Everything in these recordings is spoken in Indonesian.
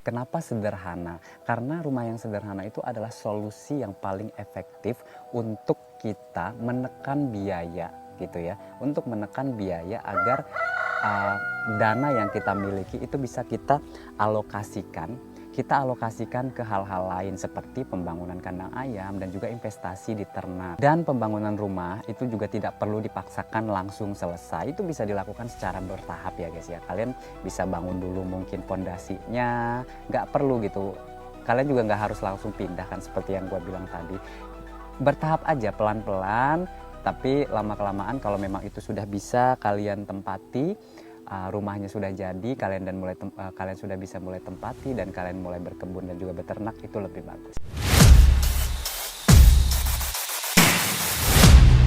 Kenapa sederhana? Karena rumah yang sederhana itu adalah solusi yang paling efektif untuk kita menekan biaya gitu ya. Untuk menekan biaya agar dana yang kita miliki itu bisa kita alokasikan ke hal-hal lain seperti pembangunan kandang ayam dan juga investasi di ternak. Dan pembangunan rumah itu juga tidak perlu dipaksakan langsung selesai, itu bisa dilakukan secara bertahap ya guys ya. Kalian bisa bangun dulu mungkin fondasinya, nggak perlu gitu. Kalian juga nggak harus langsung pindah kan seperti yang gue bilang tadi. Bertahap aja, pelan-pelan, tapi lama-kelamaan kalau memang itu sudah bisa kalian tempati, rumahnya sudah jadi, kalian sudah bisa mulai tempati dan kalian mulai berkebun dan juga beternak, itu lebih bagus.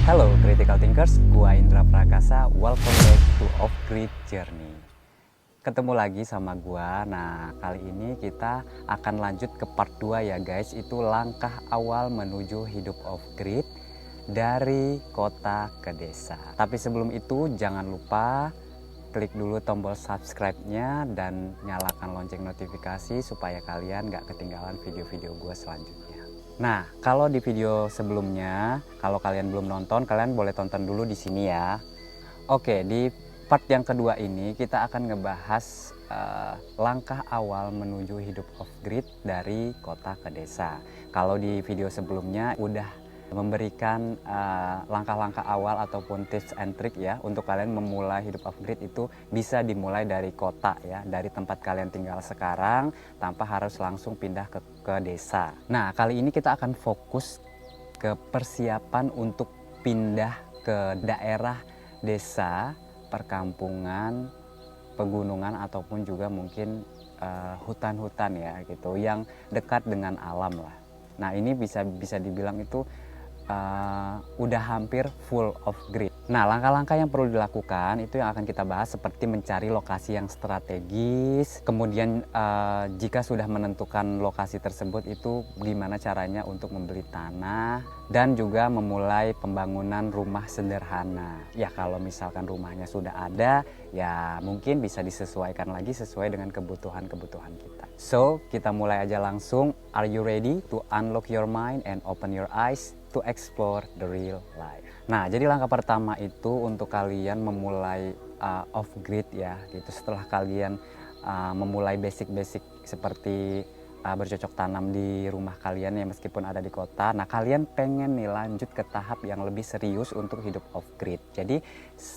Halo Critical Thinkers, gua Indra Prakasa, welcome back to Off Grid Journey. Ketemu lagi sama gua. Nah, kali ini kita akan lanjut ke part 2 ya guys, itu langkah awal menuju hidup off grid dari kota ke desa. Tapi sebelum itu jangan lupa klik dulu tombol subscribe-nya dan nyalakan lonceng notifikasi supaya kalian gak ketinggalan video-video gue selanjutnya. Nah, kalau di video sebelumnya, kalau kalian belum nonton, kalian boleh tonton dulu di sini ya. Oke, di part yang kedua ini kita akan ngebahas langkah awal menuju hidup off-grid dari kota ke desa. Kalau di video sebelumnya udah memberikan langkah-langkah awal ataupun tips and trick ya untuk kalian memulai hidup off-grid itu bisa dimulai dari kota ya, dari tempat kalian tinggal sekarang tanpa harus langsung pindah ke desa. Nah, kali ini kita akan fokus ke persiapan untuk pindah ke daerah desa, perkampungan, pegunungan ataupun juga mungkin hutan-hutan ya gitu yang dekat dengan alam lah. Nah, ini bisa dibilang itu udah hampir full off grid. Nah, langkah-langkah yang perlu dilakukan itu yang akan kita bahas seperti mencari lokasi yang strategis. Kemudian jika sudah menentukan lokasi tersebut itu gimana caranya untuk membeli tanah dan juga memulai pembangunan rumah sederhana. Ya kalau misalkan rumahnya sudah ada ya mungkin bisa disesuaikan lagi sesuai dengan kebutuhan kita. So, kita mulai aja langsung. Are you ready to unlock your mind and open your eyes to explore the real life? Nah, jadi langkah pertama itu untuk kalian memulai off grid ya gitu. Setelah kalian memulai basic-basic seperti bercocok tanam di rumah kalian ya meskipun ada di kota. Nah, kalian pengen nih lanjut ke tahap yang lebih serius untuk hidup off grid. Jadi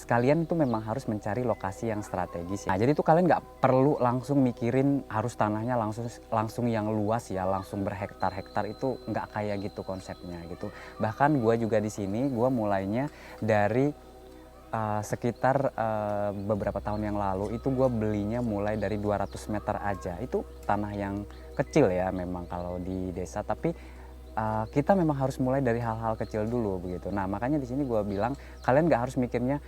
kalian tuh memang harus mencari lokasi yang strategis. Nah, jadi tuh kalian nggak perlu langsung mikirin harus tanahnya langsung yang luas ya, langsung berhektar-hektar, itu nggak kayak gitu konsepnya gitu. Bahkan gue juga di sini gue mulainya dari sekitar beberapa tahun yang lalu itu gue belinya mulai dari 200 meter aja. Itu tanah yang kecil ya memang kalau di desa, tapi kita memang harus mulai dari hal-hal kecil dulu begitu. Nah, makanya di sini gue bilang kalian nggak harus mikirnya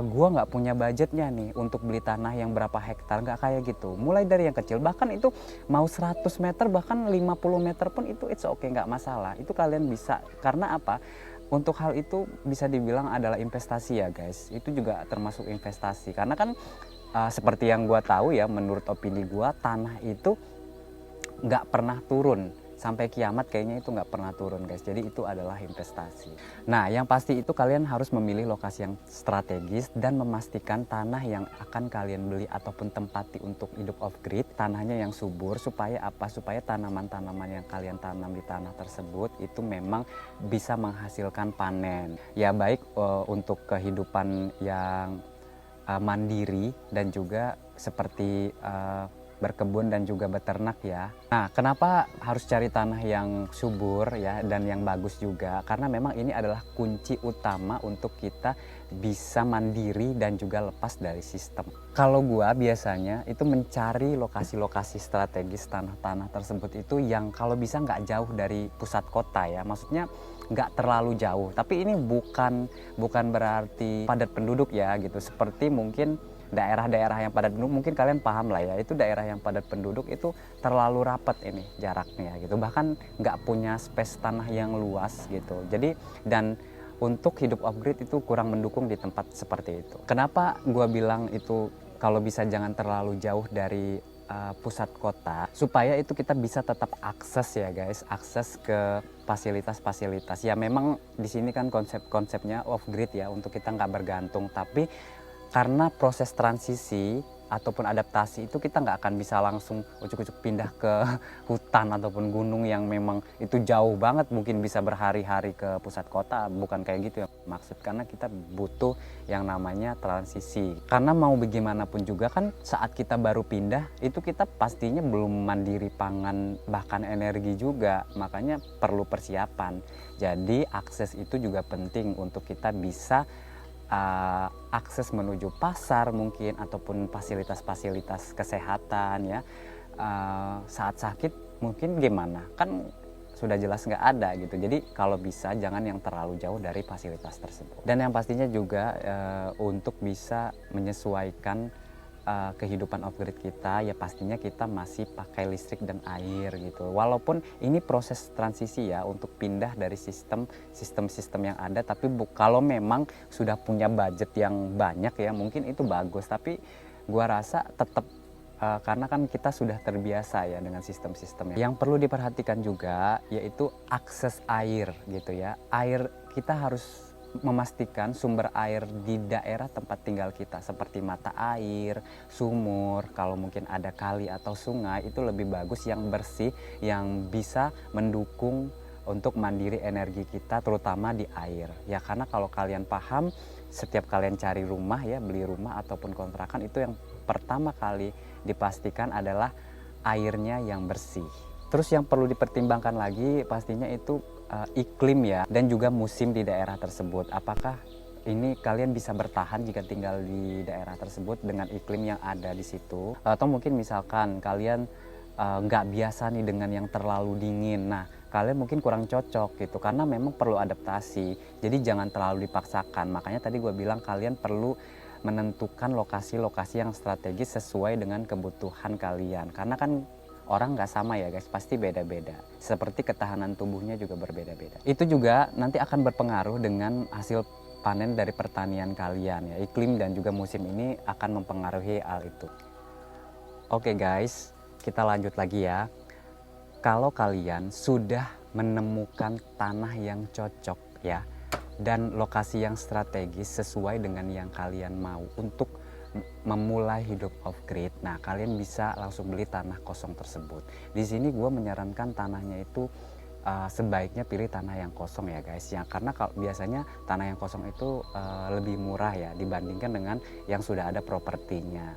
gue nggak punya budgetnya nih untuk beli tanah yang berapa hektar, nggak kayak gitu. Mulai dari yang kecil, bahkan itu mau 100 meter bahkan 50 meter pun itu it's okay, nggak masalah. Itu kalian bisa, karena apa? Untuk hal itu bisa dibilang adalah investasi ya guys. Itu juga termasuk investasi karena kan seperti yang gue tahu ya, menurut opini gue tanah itu nggak pernah turun sampai kiamat, kayaknya itu nggak pernah turun guys. Jadi itu adalah investasi. Nah, yang pasti itu kalian harus memilih lokasi yang strategis dan memastikan tanah yang akan kalian beli ataupun tempati untuk hidup off grid tanahnya yang subur. Supaya apa? Supaya tanaman-tanaman yang kalian tanam di tanah tersebut itu memang bisa menghasilkan panen ya, baik untuk kehidupan yang mandiri dan juga seperti berkebun dan juga beternak ya. Nah, kenapa harus cari tanah yang subur ya dan yang bagus juga? Karena memang ini adalah kunci utama untuk kita bisa mandiri dan juga lepas dari sistem. Kalau gua biasanya itu mencari lokasi-lokasi strategis tanah-tanah tersebut itu yang kalau bisa nggak jauh dari pusat kota ya. Maksudnya nggak terlalu jauh. Tapi ini bukan berarti padat penduduk ya gitu. Seperti mungkin daerah-daerah yang padat penduduk, mungkin kalian paham lah ya, itu daerah yang padat penduduk itu terlalu rapat ini jaraknya gitu, bahkan nggak punya space tanah yang luas gitu. Jadi dan untuk hidup off grid itu kurang mendukung di tempat seperti itu. Kenapa gue bilang itu kalau bisa jangan terlalu jauh dari pusat kota, supaya itu kita bisa tetap akses ya guys, akses ke fasilitas-fasilitas. Ya memang di sini kan konsepnya off grid ya, untuk kita nggak bergantung, tapi karena proses transisi ataupun adaptasi itu kita nggak akan bisa langsung ucuk-ucuk pindah ke hutan ataupun gunung yang memang itu jauh banget, mungkin bisa berhari-hari ke pusat kota, bukan kayak gitu ya maksud, karena kita butuh yang namanya transisi. Karena mau bagaimanapun juga kan saat kita baru pindah itu kita pastinya belum mandiri pangan bahkan energi juga, makanya perlu persiapan. Jadi akses itu juga penting untuk kita bisa akses menuju pasar mungkin ataupun fasilitas-fasilitas kesehatan ya. Saat sakit mungkin gimana, kan sudah jelas nggak ada gitu. Jadi kalau bisa jangan yang terlalu jauh dari fasilitas tersebut. Dan yang pastinya juga untuk bisa menyesuaikan kehidupan off grid kita, ya pastinya kita masih pakai listrik dan air gitu. Walaupun ini proses transisi ya untuk pindah dari sistem yang ada, tapi kalau memang sudah punya budget yang banyak ya mungkin itu bagus, tapi gua rasa tetap karena kan kita sudah terbiasa ya dengan sistem-sistemnya. Yang perlu diperhatikan juga yaitu akses air gitu ya. Air kita harus memastikan sumber air di daerah tempat tinggal kita seperti mata air, sumur, kalau mungkin ada kali atau sungai itu lebih bagus yang bersih, yang bisa mendukung untuk mandiri energi kita terutama di air. Ya karena kalau kalian paham, setiap kalian cari rumah ya, beli rumah ataupun kontrakan, itu yang pertama kali dipastikan adalah airnya yang bersih. Terus yang perlu dipertimbangkan lagi pastinya itu iklim ya, dan juga musim di daerah tersebut. Apakah ini kalian bisa bertahan jika tinggal di daerah tersebut dengan iklim yang ada di situ? Atau mungkin misalkan kalian nggak biasa nih dengan yang terlalu dingin. Nah, kalian mungkin kurang cocok gitu, karena memang perlu adaptasi. Jadi jangan terlalu dipaksakan. Makanya tadi gue bilang kalian perlu menentukan lokasi-lokasi yang strategis sesuai dengan kebutuhan kalian. Karena kan orang nggak sama ya guys, pasti beda-beda. Seperti ketahanan tubuhnya juga berbeda-beda. Itu juga nanti akan berpengaruh dengan hasil panen dari pertanian kalian ya. Iklim dan juga musim ini akan mempengaruhi hal itu. Oke guys, kita lanjut lagi ya. Kalau kalian sudah menemukan tanah yang cocok ya, dan lokasi yang strategis sesuai dengan yang kalian mau untuk memulai hidup off grid, nah kalian bisa langsung beli tanah kosong tersebut. Di sini gue menyarankan tanahnya itu sebaiknya pilih tanah yang kosong ya guys, ya karena kalau biasanya tanah yang kosong itu lebih murah ya dibandingkan dengan yang sudah ada propertinya.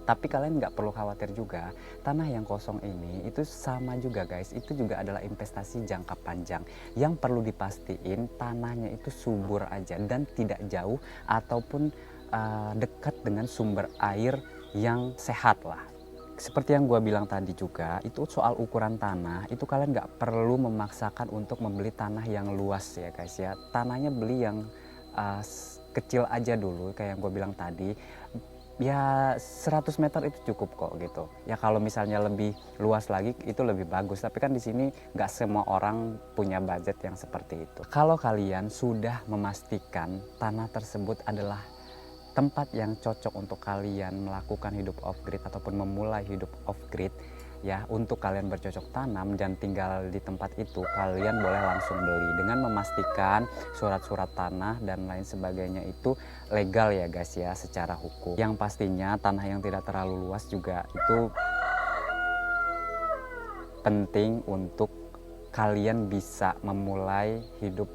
Tapi kalian nggak perlu khawatir juga, tanah yang kosong ini itu sama juga guys, itu juga adalah investasi jangka panjang. Yang perlu dipastiin tanahnya itu subur aja dan tidak jauh ataupun dekat dengan sumber air yang sehat lah. Seperti yang gue bilang tadi juga, itu soal ukuran tanah, itu kalian nggak perlu memaksakan untuk membeli tanah yang luas ya guys ya. Tanahnya beli yang kecil aja dulu, kayak yang gue bilang tadi. Ya 100 meter itu cukup kok gitu. Ya kalau misalnya lebih luas lagi itu lebih bagus. Tapi kan di sini nggak semua orang punya budget yang seperti itu. Kalau kalian sudah memastikan tanah tersebut adalah tempat yang cocok untuk kalian melakukan hidup off grid ataupun memulai hidup off grid ya, untuk kalian bercocok tanam dan tinggal di tempat itu, kalian boleh langsung beli dengan memastikan surat-surat tanah dan lain sebagainya itu legal ya guys ya secara hukum. Yang pastinya tanah yang tidak terlalu luas juga itu penting untuk kalian bisa memulai hidup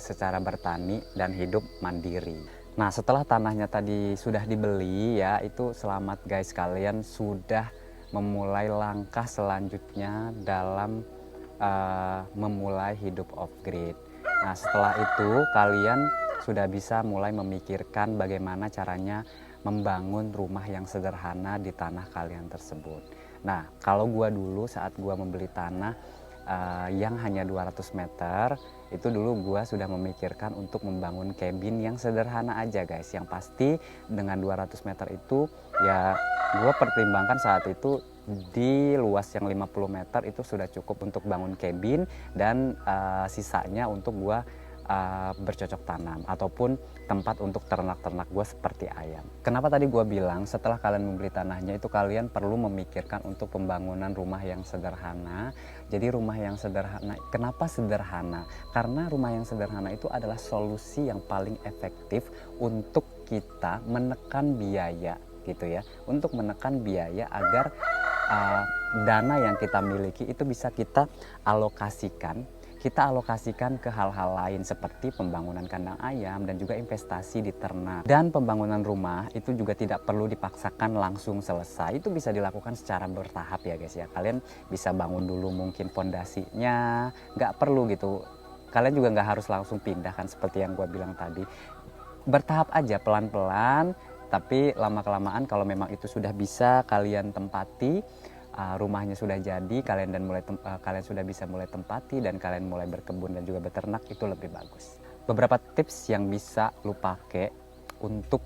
secara bertani dan hidup mandiri. Nah setelah tanahnya tadi sudah dibeli ya, itu selamat guys, kalian sudah memulai langkah selanjutnya dalam memulai hidup off grid. Nah setelah itu kalian sudah bisa mulai memikirkan bagaimana caranya membangun rumah yang sederhana di tanah kalian tersebut. Nah kalau gua dulu saat gua membeli tanah yang hanya 200 meter, itu dulu gua sudah memikirkan untuk membangun cabin yang sederhana aja guys. Yang pasti dengan 200 meter itu ya gua pertimbangkan saat itu di luas yang 50 meter itu sudah cukup untuk bangun cabin, dan sisanya untuk gua bercocok tanam ataupun tempat untuk ternak-ternak gue seperti ayam. Kenapa tadi gue bilang setelah kalian membeli tanahnya itu kalian perlu memikirkan untuk pembangunan rumah yang sederhana. Jadi rumah yang sederhana, kenapa sederhana? Karena rumah yang sederhana itu adalah solusi yang paling efektif untuk kita menekan biaya gitu ya, untuk menekan biaya agar dana yang kita miliki itu bisa kita alokasikan ke hal-hal lain seperti pembangunan kandang ayam dan juga investasi di ternak. Dan pembangunan rumah itu juga tidak perlu dipaksakan langsung selesai, itu bisa dilakukan secara bertahap ya guys ya. Kalian bisa bangun dulu mungkin fondasinya, nggak perlu gitu, kalian juga nggak harus langsung pindah kan seperti yang gue bilang tadi. Bertahap aja, pelan-pelan, tapi lama-kelamaan kalau memang itu sudah bisa kalian tempati, rumahnya sudah jadi, kalian sudah bisa mulai tempati dan kalian mulai berkebun dan juga beternak, itu lebih bagus. Beberapa tips yang bisa lu pakai untuk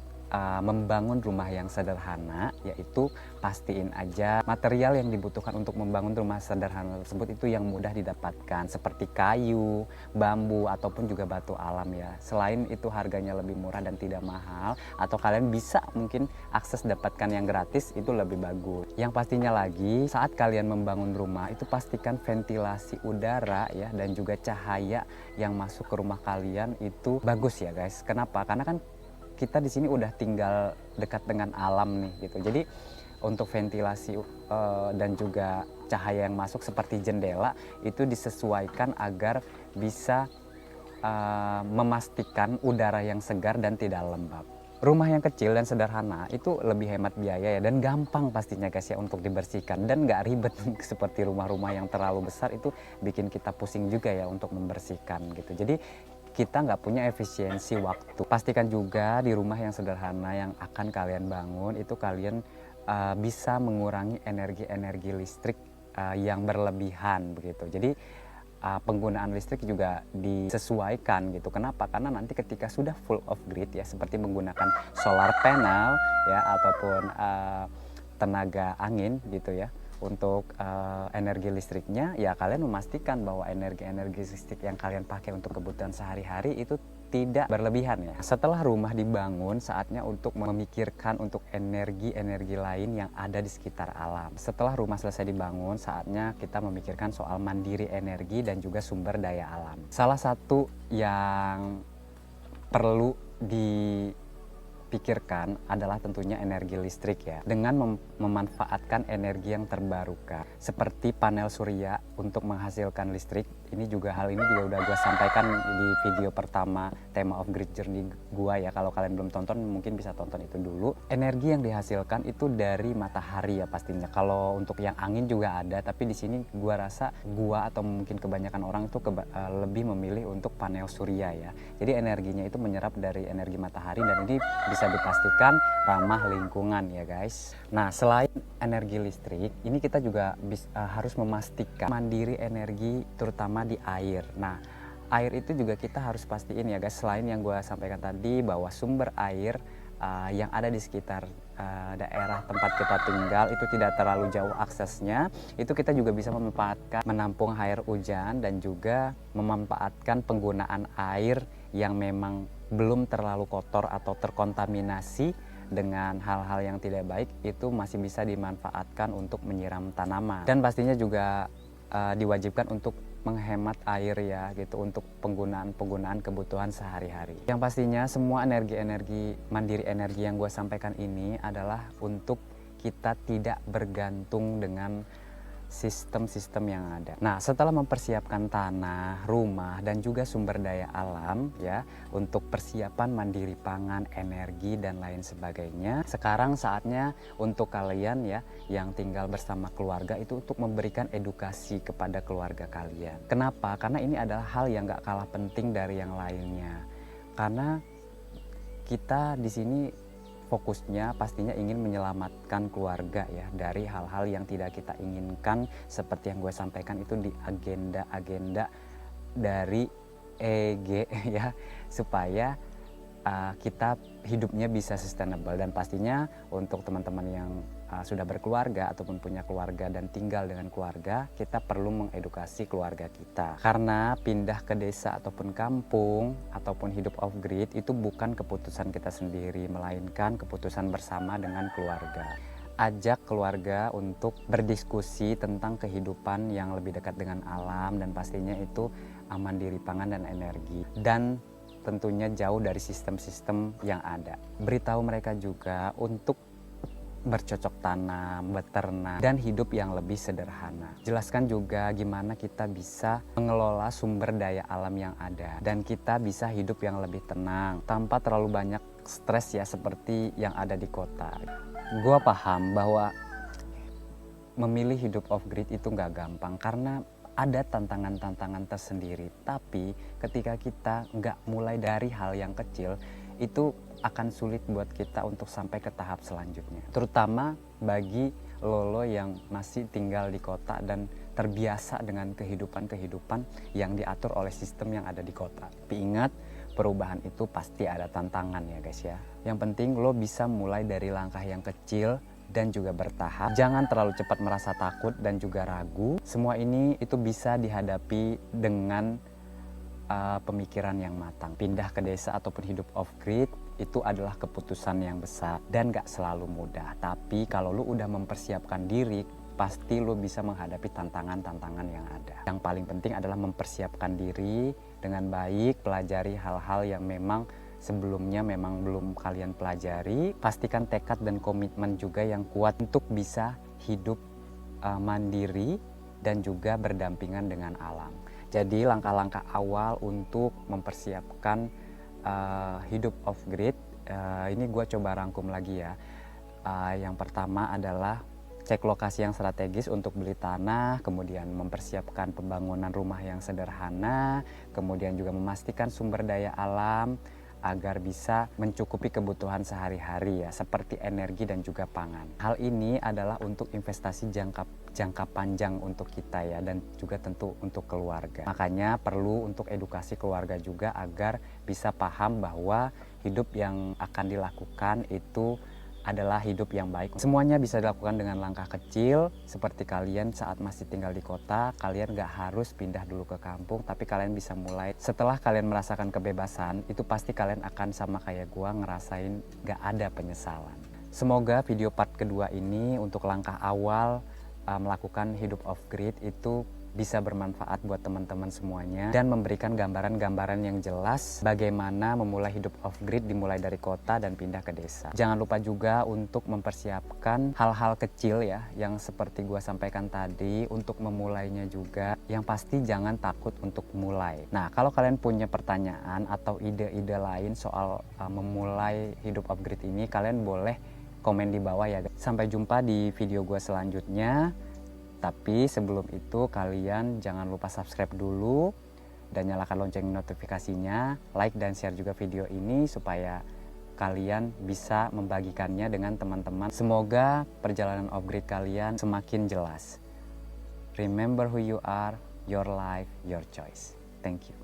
membangun rumah yang sederhana, yaitu pastiin aja material yang dibutuhkan untuk membangun rumah sederhana tersebut itu yang mudah didapatkan seperti kayu, bambu ataupun juga batu alam ya. Selain itu harganya lebih murah dan tidak mahal, atau kalian bisa mungkin akses dapatkan yang gratis, itu lebih bagus. Yang pastinya lagi saat kalian membangun rumah itu pastikan ventilasi udara ya dan juga cahaya yang masuk ke rumah kalian itu bagus ya guys. Kenapa? Karena kan kita di sini udah tinggal dekat dengan alam nih gitu. Jadi untuk ventilasi dan juga cahaya yang masuk seperti jendela itu disesuaikan agar bisa memastikan udara yang segar dan tidak lembab. Rumah yang kecil dan sederhana itu lebih hemat biaya ya, dan gampang pastinya guys ya untuk dibersihkan, dan nggak ribet seperti rumah-rumah yang terlalu besar itu bikin kita pusing juga ya untuk membersihkan gitu. Jadi kita nggak punya efisiensi waktu. Pastikan juga di rumah yang sederhana yang akan kalian bangun itu kalian bisa mengurangi energi listrik yang berlebihan begitu. Jadi penggunaan listrik juga disesuaikan gitu. Kenapa? Karena nanti ketika sudah full off grid ya, seperti menggunakan solar panel ya ataupun tenaga angin gitu ya, untuk energi listriknya ya kalian memastikan bahwa energi listrik yang kalian pakai untuk kebutuhan sehari-hari itu tidak berlebihan ya. Setelah rumah dibangun, saatnya untuk memikirkan untuk energi lain yang ada di sekitar alam. Setelah rumah selesai dibangun, saatnya kita memikirkan soal mandiri energi dan juga sumber daya alam. Salah satu yang perlu pikirkan adalah tentunya energi listrik ya, dengan memanfaatkan energi yang terbarukan seperti panel surya untuk menghasilkan listrik. Ini juga hal ini juga udah gue sampaikan di video pertama tema of grid journey gua ya. Kalau kalian belum tonton mungkin bisa tonton itu dulu. Energi yang dihasilkan itu dari matahari ya pastinya. Kalau untuk yang angin juga ada, tapi di sini gua rasa atau mungkin kebanyakan orang itu lebih memilih untuk panel surya ya. Jadi energinya itu menyerap dari energi matahari dan ini bisa dipastikan ramah lingkungan ya guys. Nah, selain energi listrik, ini kita juga harus memastikan mandiri energi terutama di air. Nah, air itu juga kita harus pastiin ya guys, selain yang gue sampaikan tadi bahwa sumber air yang ada di sekitar daerah tempat kita tinggal itu tidak terlalu jauh aksesnya, itu kita juga bisa menampung air hujan dan juga memanfaatkan penggunaan air yang memang belum terlalu kotor atau terkontaminasi dengan hal-hal yang tidak baik, itu masih bisa dimanfaatkan untuk menyiram tanaman. Dan pastinya juga diwajibkan untuk menghemat air ya gitu, untuk penggunaan kebutuhan sehari-hari. Yang pastinya semua mandiri energi yang gue sampaikan ini adalah untuk kita tidak bergantung dengan sistem-sistem yang ada. Nah, setelah mempersiapkan tanah, rumah, dan juga sumber daya alam ya untuk persiapan mandiri pangan, energi, dan lain sebagainya, sekarang saatnya untuk kalian ya yang tinggal bersama keluarga itu untuk memberikan edukasi kepada keluarga kalian. Kenapa? Karena ini adalah hal yang gak kalah penting dari yang lainnya. Karena kita di sini fokusnya pastinya ingin menyelamatkan keluarga ya dari hal-hal yang tidak kita inginkan, seperti yang gue sampaikan itu di agenda dari EG ya, supaya kita hidupnya bisa sustainable. Dan pastinya untuk teman-teman yang sudah berkeluarga ataupun punya keluarga dan tinggal dengan keluarga, kita perlu mengedukasi keluarga kita. Karena pindah ke desa ataupun kampung ataupun hidup off grid itu bukan keputusan kita sendiri, melainkan keputusan bersama dengan keluarga. Ajak keluarga untuk berdiskusi tentang kehidupan yang lebih dekat dengan alam, dan pastinya itu mandiri pangan dan energi, dan tentunya jauh dari sistem-sistem yang ada. Beritahu mereka juga untuk bercocok tanam, beternak, dan hidup yang lebih sederhana. Jelaskan juga gimana kita bisa mengelola sumber daya alam yang ada, dan kita bisa hidup yang lebih tenang tanpa terlalu banyak stres ya seperti yang ada di kota. Gua paham bahwa memilih hidup off grid itu nggak gampang karena ada tantangan-tantangan tersendiri. Tapi ketika kita nggak mulai dari hal yang kecil, itu akan sulit buat kita untuk sampai ke tahap selanjutnya. Terutama bagi lo yang masih tinggal di kota dan terbiasa dengan kehidupan yang diatur oleh sistem yang ada di kota. Tapi ingat, perubahan itu pasti ada tantangan ya guys ya. Yang penting lo bisa mulai dari langkah yang kecil dan juga bertahap. Jangan terlalu cepat merasa takut dan juga ragu. Semua ini itu bisa dihadapi dengan pemikiran yang matang. Pindah ke desa ataupun hidup off grid itu adalah keputusan yang besar dan gak selalu mudah. Tapi kalau lu udah mempersiapkan diri, pasti lu bisa menghadapi tantangan-tantangan yang ada. Yang paling penting adalah mempersiapkan diri dengan baik, pelajari hal-hal yang memang sebelumnya memang belum kalian pelajari. Pastikan tekad dan komitmen juga yang kuat untuk bisa hidup mandiri dan juga berdampingan dengan alam. Jadi langkah-langkah awal untuk mempersiapkan hidup off grid, ini gue coba rangkum lagi ya. Yang pertama adalah cek lokasi yang strategis untuk beli tanah, kemudian mempersiapkan pembangunan rumah yang sederhana, kemudian juga memastikan sumber daya alam agar bisa mencukupi kebutuhan sehari-hari ya, seperti energi dan juga pangan. Hal ini adalah untuk investasi jangka panjang untuk kita ya, dan juga tentu untuk keluarga. Makanya perlu untuk edukasi keluarga juga agar bisa paham bahwa hidup yang akan dilakukan itu adalah hidup yang baik. Semuanya bisa dilakukan dengan langkah kecil, seperti kalian saat masih tinggal di kota, kalian gak harus pindah dulu ke kampung, tapi kalian bisa mulai. Setelah kalian merasakan kebebasan, itu pasti kalian akan sama kayak gua ngerasain gak ada penyesalan. Semoga video part kedua ini untuk langkah awal melakukan hidup off grid itu bisa bermanfaat buat teman-teman semuanya dan memberikan gambaran-gambaran yang jelas bagaimana memulai hidup off grid dimulai dari kota dan pindah ke desa. Jangan lupa juga untuk mempersiapkan hal-hal kecil ya yang seperti gua sampaikan tadi untuk memulainya juga. Yang pasti jangan takut untuk mulai. Nah, kalau kalian punya pertanyaan atau ide-ide lain soal memulai hidup off grid ini, kalian boleh komen di bawah ya. Sampai jumpa di video gua selanjutnya. Tapi sebelum itu kalian jangan lupa subscribe dulu dan nyalakan lonceng notifikasinya, like dan share juga video ini supaya kalian bisa membagikannya dengan teman-teman. Semoga perjalanan off grid kalian semakin jelas. Remember who you are, your life, your choice. Thank you.